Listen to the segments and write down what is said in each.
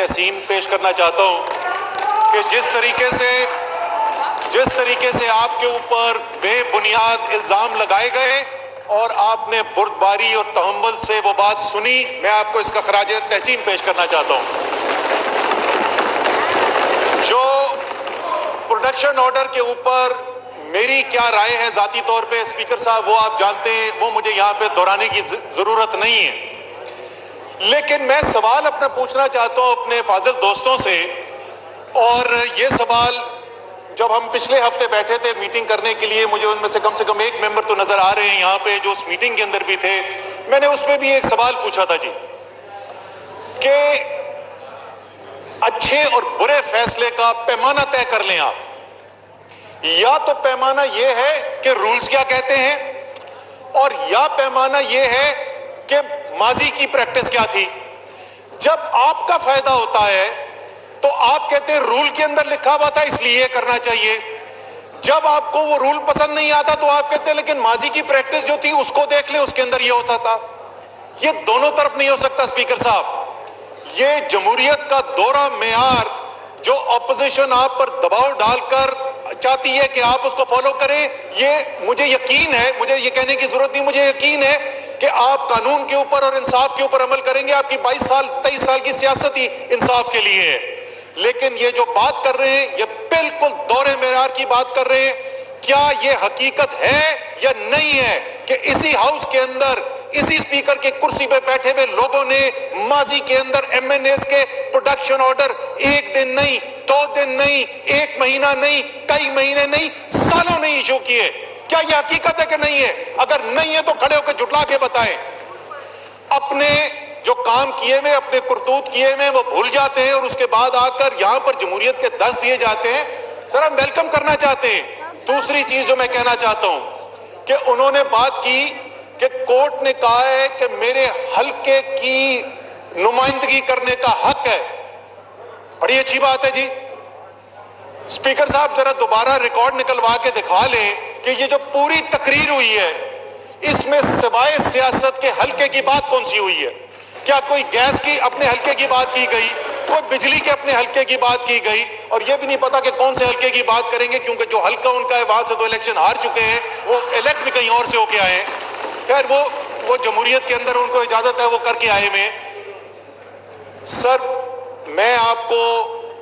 تحسین پیش کرنا چاہتا ہوں کہ جس طریقے سے آپ کے اوپر بے بنیاد الزام لگائے گئے اور آپ نے بردباری اور تحمل سے وہ بات سنی، میں آپ کو اس کا خراج تحسین پیش کرنا چاہتا ہوں۔ جو پروڈکشن آرڈر کے اوپر میری کیا رائے ہے ذاتی طور پہ اسپیکر صاحب، وہ آپ جانتے ہیں، وہ مجھے یہاں پہ دہرانے کی ضرورت نہیں ہے، لیکن میں سوال اپنا پوچھنا چاہتا ہوں اپنے فاضل دوستوں سے، اور یہ سوال جب ہم پچھلے ہفتے بیٹھے تھے میٹنگ کرنے کے لیے، مجھے ان میں سے کم ایک ممبر تو نظر آ رہے ہیں یہاں پہ جو اس میٹنگ کے اندر بھی تھے، میں نے اس میں بھی ایک سوال پوچھا تھا جی کہ اچھے اور برے فیصلے کا پیمانہ طے کر لیں آپ، یا تو پیمانہ یہ ہے کہ رولز کیا کہتے ہیں، اور یا پیمانہ یہ ہے کہ ماضی کی پریکٹس کیا تھی۔ جب آپ کا فائدہ ہوتا ہے تو آپ کہتے ہیں رول کے اندر لکھا ہوا تھا اس لیے یہ کرنا چاہیے، جب آپ کو وہ رول پسند نہیں آتا تو آپ کہتے ہیں لیکن ماضی کی پریکٹس جو تھی اس کو دیکھ لیں، اس کے اندر یہ ہوتا تھا۔ یہ دونوں طرف نہیں ہو سکتا اسپیکر صاحب۔ یہ جمہوریت کا دورہ معیار جو اپوزیشن آپ پر دباؤ ڈال کر چاہتی ہے کہ آپ اس کو فالو کریں، یہ مجھے یقین ہے، مجھے یہ کہنے کی ضرورت نہیں، مجھے یقین ہے کہ آپ قانون کے اوپر اور انصاف کے اوپر عمل کریں گے۔ آپ کی 23 سال کی سیاست ہی انصاف کے لیے ہے، لیکن یہ جو بات کر رہے ہیں یہ بالکل دورے معیار کی بات کر رہے ہیں۔ کیا یہ حقیقت ہے یا نہیں ہے کہ اسی ہاؤس کے اندر اسی اسپیکر کی کرسی پہ بیٹھے ہوئے لوگوں نے ماضی کے اندر ایم این ایز کے پروڈکشن آرڈر ایک دن نہیں، 2 دن نہیں، 1 مہینہ نہیں، کئی مہینے نہیں، سالوں نہیں ایشو کیے؟ کیا یہ حقیقت ہے کہ نہیں ہے؟ اگر نہیں ہے تو کھڑے ہو کے جھٹلا کے بتائیں۔ اپنے جو کام کیے ہوئے، اپنے کرتوت کیے ہوئے وہ بھول جاتے ہیں، اور اس کے بعد آ کر یہاں پر جمہوریت کے 10 دیے جاتے ہیں۔ سر ہم ویلکم کرنا چاہتے ہیں۔ دوسری چیز جو میں کہنا چاہتا ہوں کہ انہوں نے بات کی کہ کورٹ نے کہا ہے کہ میرے حلقے کی نمائندگی کرنے کا حق ہے۔ بڑی اچھی بات ہے جی۔ اسپیکر صاحب ذرا دوبارہ ریکارڈ نکلوا کے دکھا لیں کہ یہ جو پوری تقریر ہوئی ہے اس میں سوائے سیاست کے حلقے کی بات کون سی ہوئی ہے؟ کیا کوئی گیس کی اپنے حلقے کی بات کی گئی، کوئی بجلی کے اپنے حلقے کی بات کی گئی؟ اور یہ بھی نہیں پتا کہ کون سے حلقے کی بات کریں گے، کیونکہ جو حلقہ ان کا ہے وہاں سے تو الیکشن ہار چکے ہیں، وہ الیکٹ بھی کہیں اور سے ہو کے آئے ہیں۔ خیر وہ جمہوریت کے اندر ان کو اجازت ہے وہ کر کے آئے میں۔ سر میں آپ کو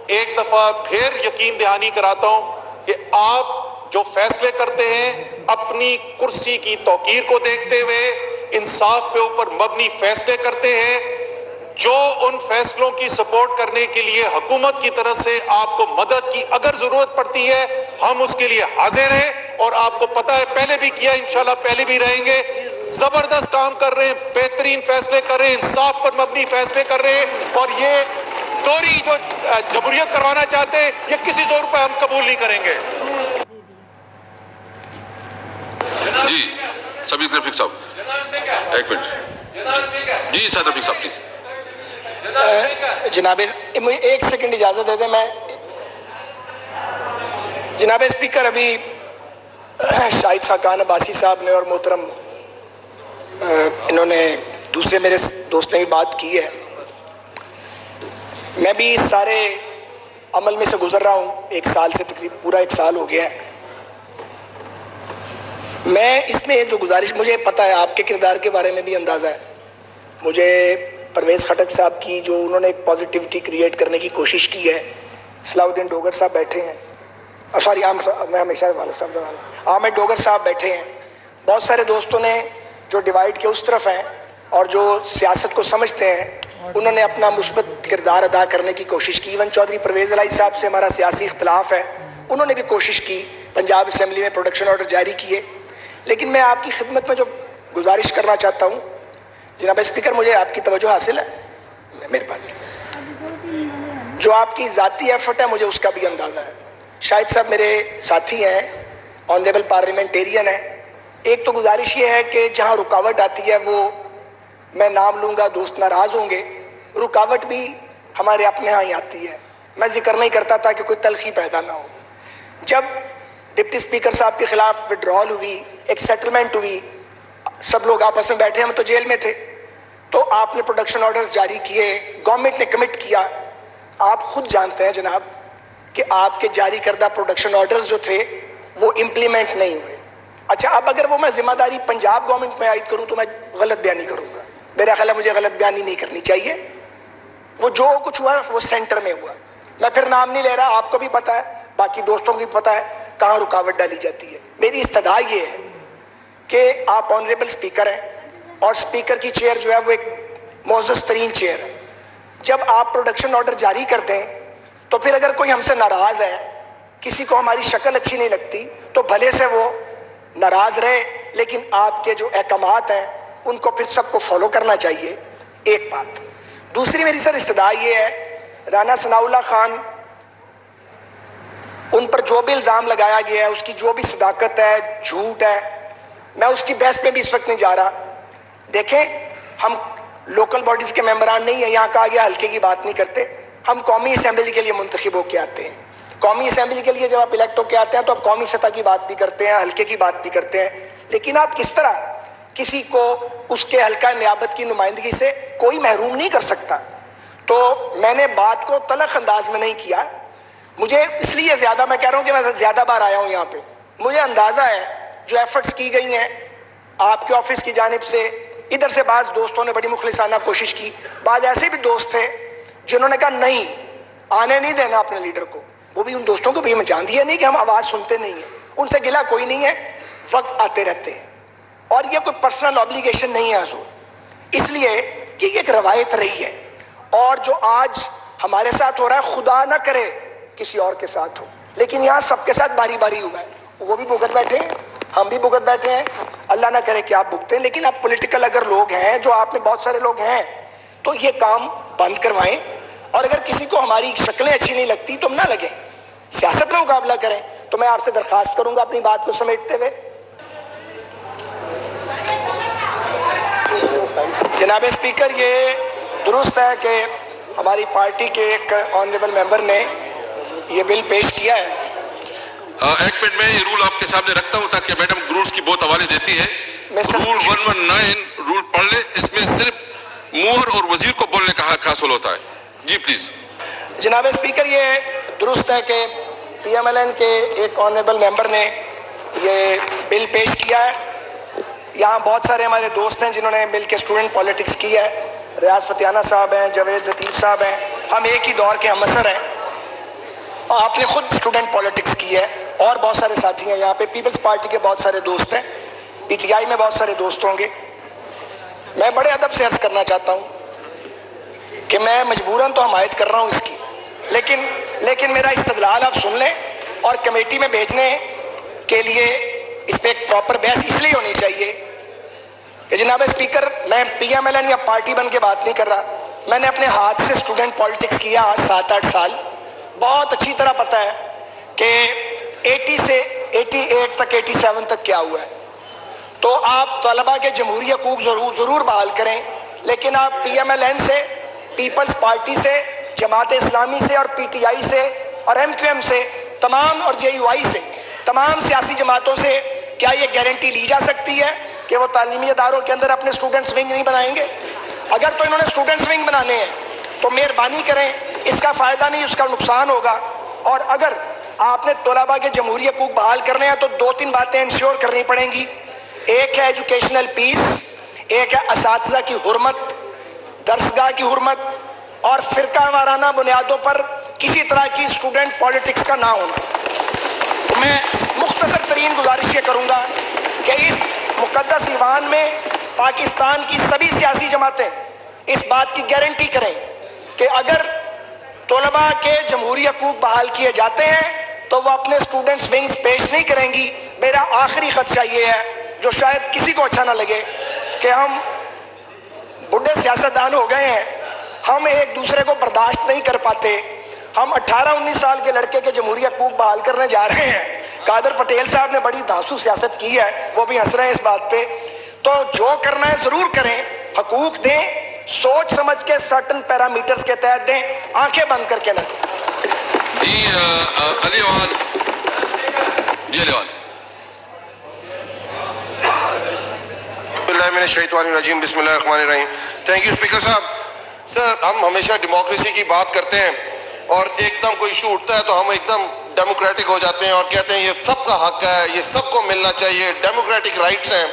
ایک دفعہ پھر یقین دہانی کراتا ہوں کہ آپ جو فیصلے کرتے ہیں اپنی کرسی کی توقیر کو دیکھتے ہوئے انصاف پہ اوپر مبنی فیصلے کرتے ہیں۔ جو ان فیصلوں کی سپورٹ کرنے کے لیے حکومت کی طرف سے آپ کو مدد کی اگر ضرورت پڑتی ہے ہم اس کے لیے حاضر ہیں، اور آپ کو پتہ ہے پہلے بھی کیا، انشاءاللہ پہلے بھی رہیں گے۔ زبردست کام کر رہے ہیں، بہترین فیصلے کر رہے ہیں، انصاف پر مبنی فیصلے کر رہے ہیں، اور یہ دوری جو جمہوریت کروانا چاہتے ہیں یہ کسی زور پہ ہم قبول نہیں کریں گے۔ جی سبیر رفیق صاحب ایک منٹ۔ جی سر رفیق صاحب پلیز۔ جناب مجھے ایک سیکنڈ اجازت دے دیں۔ میں جناب اسپیکر ابھی شاہد خاقان عباسی صاحب نے اور محترم انہوں نے دوسرے میرے دوست نے بھی بات کی ہے، میں بھی اس سارے عمل میں سے گزر رہا ہوں، 1 سال سے تقریباً پورا 1 سال ہو گیا ہے۔ میں اس میں جو گزارش، مجھے پتہ ہے آپ کے کردار کے بارے میں بھی اندازہ ہے، مجھے پرویز خٹک صاحب کی جو انہوں نے ایک پازیٹیوٹی کریٹ کرنے کی کوشش کی ہے، صلاح الدین ڈوگر صاحب بیٹھے ہیں، سوری میں ہمیشہ والد صاحب احمد ڈوگر صاحب بیٹھے ہیں، بہت سارے دوستوں نے جو ڈیوائڈ کے اس طرف ہیں اور جو سیاست کو سمجھتے ہیں انہوں نے اپنا مثبت کردار ادا کرنے کی کوشش کی۔ ایون چودھری پرویز الہی صاحب سے ہمارا سیاسی اختلاف ہے، انہوں نے بھی کوشش کی، پنجاب اسمبلی میں پروڈکشن آرڈر جاری کیے۔ لیکن میں آپ کی خدمت میں جو گزارش کرنا چاہتا ہوں جناب اسپیکر، مجھے آپ کی توجہ حاصل ہے، مہربانی، جو آپ کی ذاتی ایفرٹ ہے مجھے اس کا بھی اندازہ ہے۔ شاہد صاحب میرے ساتھی ہیں، آنریبل پارلیمنٹیرین ہیں، ایک تو گزارش یہ ہے کہ جہاں رکاوٹ آتی ہے وہ میں نام لوں گا، دوست ناراض ہوں گے، رکاوٹ بھی ہمارے اپنے ہاں ہی آتی ہے، میں ذکر نہیں کرتا تھا کہ کوئی تلخی پیدا نہ ہو۔ جب ڈپٹی اسپیکر صاحب کے خلاف وڈرال ہوئی، ایک سیٹلمنٹ ہوئی، سب لوگ آپس میں بیٹھے، ہم تو جیل میں تھے، تو آپ نے پروڈکشن آرڈرز جاری کیے، گورنمنٹ نے کمٹ کیا، آپ خود جانتے ہیں جناب کہ آپ کے جاری کردہ پروڈکشن آرڈرز جو تھے وہ امپلیمنٹ نہیں ہوئے. اچھا اب اگر وہ میں ذمہ داری پنجاب گورنمنٹ میں عائد کروں تو میں غلط بیانی کروں گا. میرا خیال ہے مجھے غلط بیانی نہیں کرنی چاہیے. وہ جو کچھ ہوا وہ سینٹر میں ہوا. میں پھر نام نہیں لے رہا, آپ کو بھی پتہ ہے, باقی دوستوں کو بھی پتہ ہے کہاں رکاوٹ ڈالی جاتی ہے. میری استدعا یہ ہے کہ آپ آنریبل اسپیکر ہیں اور اسپیکر کی چیئر جو ہے وہ ایک معزز ترین چیئر ہے. جب آپ پروڈکشن آرڈر جاری کر دیں تو پھر اگر کوئی ہم سے ناراض ہے, کسی کو ہماری شکل اچھی نہیں لگتی, تو بھلے سے وہ ناراض رہے, لیکن آپ کے جو احکامات ہیں ان کو پھر سب کو فالو کرنا چاہیے. ایک بات. دوسری میری سر استدعا یہ ہے, رانا ثناء اللہ خان, ان پر جو بھی الزام لگایا گیا ہے, اس کی جو بھی صداقت ہے, جھوٹ ہے, میں اس کی بحث میں بھی اس وقت نہیں جا رہا. دیکھیں, ہم لوکل باڈیز کے ممبران نہیں ہیں, یہاں کہا گیا ہلکے کی بات نہیں کرتے. ہم قومی اسمبلی کے لیے منتخب ہو کے آتے ہیں. قومی اسمبلی کے لیے جب آپ الیکٹ ہو کے آتے ہیں تو آپ قومی سطح کی بات بھی کرتے ہیں, ہلکے کی بات بھی کرتے ہیں. لیکن آپ کس طرح کسی کو اس کے حلقہ نیابت کی نمائندگی سے کوئی محروم نہیں کر سکتا. تو میں نے بات کو تلخ انداز میں نہیں کیا. مجھے اس لیے زیادہ, میں کہہ رہا ہوں کہ میں زیادہ بار آیا ہوں یہاں پہ, مجھے اندازہ ہے جو ایفرٹس کی گئی ہیں آپ کے آفس کی جانب سے, ادھر سے بعض دوستوں نے بڑی مخلصانہ کوشش کی, بعض ایسے بھی دوست تھے جنہوں نے کہا نہیں آنے نہیں دینا اپنے لیڈر کو. وہ بھی ان دوستوں کو بھی ہمیں جان دیا نہیں کہ ہم آواز سنتے نہیں ہیں, ان سے گلا کوئی نہیں ہے, وقت آتے رہتے ہیں. اور یہ کوئی پرسنل آبلیگیشن نہیں ہے حضور, اس لیے کہ یہ ایک روایت رہی ہے. اور جو آج ہمارے ساتھ ہو رہا ہے خدا نہ کرے کسی اور کے ساتھ ہو, لیکن یہاں سب کے ساتھ باری باری ہوا ہے. وہ بھی بھگت بیٹھے ہیں, ہم بھی بھگت بیٹھے ہیں, اللہ نہ کرے کہ آپ بھگتے ہیں. لیکن آپ پولیٹیکل اگر لوگ ہیں, جو آپ میں بہت سارے لوگ ہیں, تو یہ کام بند کروائیں. اور اگر کسی کو ہماری شکلیں اچھی نہیں لگتی تو ہم نہ لگیں, سیاست میں مقابلہ کریں. تو میں آپ سے درخواست کروں گا اپنی بات کو سمیٹتے ہوئے. جناب اسپیکر, یہ درست ہے کہ ہماری پارٹی کے ایک آنریبل ممبر نے یہ بل پیش کیا ہے. ایک منٹ میں یہ رول آپ کے سامنے رکھتا ہوں تاکہ میڈم رولز کی بہت حوالے دیتی ہے. رول 119 رول پڑھ لے, اس میں صرف مور اور وزیر کو بولنے کا حق حاصل ہوتا ہے. جی پلیز. جناب اسپیکر, یہ درست ہے کہ پی ایم ایل این کے ایک آنریبل ممبر نے یہ بل پیش کیا ہے. یہاں بہت سارے ہمارے دوست ہیں جنہوں نے مل کے اسٹوڈنٹ پالیٹکس کی ہے. ریاض فتیانہ صاحب ہیں, جاوید لطیف صاحب ہیں, ہم ایک ہی دور کے ہم اثر ہیں. اور آپ نے خود اسٹوڈنٹ پالیٹکس کی ہے, اور بہت سارے ساتھی ہیں یہاں پہ, پیپلز پارٹی کے بہت سارے دوست ہیں, پی ٹی آئی میں بہت سارے دوست ہوں گے. میں بڑے ادب سے عرض کرنا چاہتا ہوں کہ میں مجبوراً تو حمایت کر رہا ہوں اس کی, لیکن میرا استدلال آپ سن لیں, اور کمیٹی میں بھیجنے کے لیے اس پہ ایک پراپر بحث اس لیے ہونی چاہیے کہ جناب اسپیکر, میں پی ایم ایل این یا پارٹی بن کے بات نہیں کر رہا. میں نے اپنے ہاتھ سے اسٹوڈنٹ پالیٹکس کیا آج 7-8 سال. بہت اچھی طرح پتہ ہے کہ 80 سے 88 تک 87 تک کیا ہوا ہے. تو آپ طلباء کے جمہوری حقوق ضرور بحال کریں, لیکن آپ پی ایم ایل این سے, پیپلز پارٹی سے, جماعت اسلامی سے اور پی ٹی آئی سے اور ایم کیو ایم سے, تمام, اور جے یو آئی سے, تمام سیاسی جماعتوں سے کیا یہ گارنٹی لی جا سکتی ہے کہ وہ تعلیمی اداروں کے اندر اپنے اسٹوڈنٹس ونگ نہیں بنائیں گے؟ اگر تو انہوں نے اسٹوڈنٹس ونگ بنانے ہیں تو مہربانی کریں, اس کا فائدہ نہیں, اس کا نقصان ہوگا. اور اگر آپ نے طلباء کے جمہوری حقوق بحال کرنے ہیں تو 2-3 باتیں انشور کرنی پڑیں گی. ایک ہے ایجوکیشنل پیس, ایک ہے اساتذہ کی حرمت, درسگاہ کی حرمت, اور فرقہ وارانہ بنیادوں پر کسی طرح کی اسٹوڈنٹ پالیٹکس کا نہ ہونا. میں مختصر ترین گزارش یہ کروں گا کہ اس مقدس ایوان میں پاکستان کی سبھی سیاسی جماعتیں اس بات کی گارنٹی کریں کہ اگر طلباء کے جمہوری حقوق بحال کیے جاتے ہیں تو وہ اپنے اسٹوڈنٹس ونگز پیش نہیں کریں گی. میرا آخری خدشہ یہ ہے, جو شاید کسی کو اچھا نہ لگے, کہ ہم بڈھے سیاستدان ہو گئے ہیں, ہم ایک دوسرے کو برداشت نہیں کر پاتے. ہم 18-19 سال کے لڑکے کے جمہوری حقوق بحال کرنے جا رہے ہیں. قادر پٹیل صاحب نے بڑی دھانسو سیاست کی ہے, وہ بھی ہنس رہے ہیں اس بات پہ. تو جو کرنا ہے ضرور کریں, حقوق دیں, سوچ سمجھ کے سرٹن پیرامیٹرز کے تحت دیں, آنکھیں بند کر کے نہ دیں. جی علی وان, جی علی وان. بسم اللہ من الشیطان الرجیم, بسم اللہ الرحمن الرحیم. تھینک یو اسپیکر صاحب. سر, ہم ہمیشہ ڈیموکریسی کی بات کرتے ہیں, اور ایک دم کوئی ایشو اٹھتا ہے تو ہم ایک دم ڈیموکریٹک ہو جاتے ہیں اور کہتے ہیں یہ سب کا حق ہے, یہ سب کو ملنا چاہیے, ڈیموکریٹک رائٹس ہیں.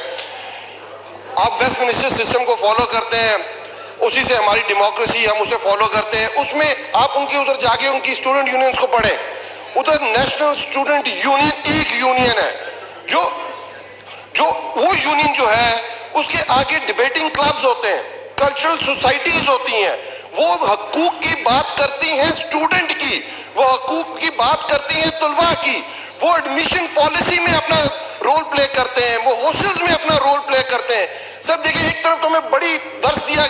آپ ویسٹ منسٹر سسٹم کو فالو کرتے ہیں, اسی سے ہماری ڈیموکریسی, ہم اسے فالو کرتے ہیں. اس میں آپ ان کی ادھر جا کے ان کی اسٹوڈنٹ یونینز کو پڑھیں. ادھر نیشنل اسٹوڈنٹ یونین ایک یونین ہے, جو وہ یونین جو ہے اس کے آگے ڈیبیٹنگ کلبز ہوتے ہیں, کلچرل سوسائٹیز ہوتی ہیں, وہ حقوق کی بات کرتی ہیں اسٹوڈنٹ کی, وہ حقوق کی بات کرتی ہیں طلباء کی, وہ ایڈمیشن پالیسی میں اپنا رول پلے کرتے ہیں, وہ ہاسٹلز میں اپنا رول پلے کرتے ہیں. سر دیکھیں, ایک طرف تو ہمیں بڑی درس دیا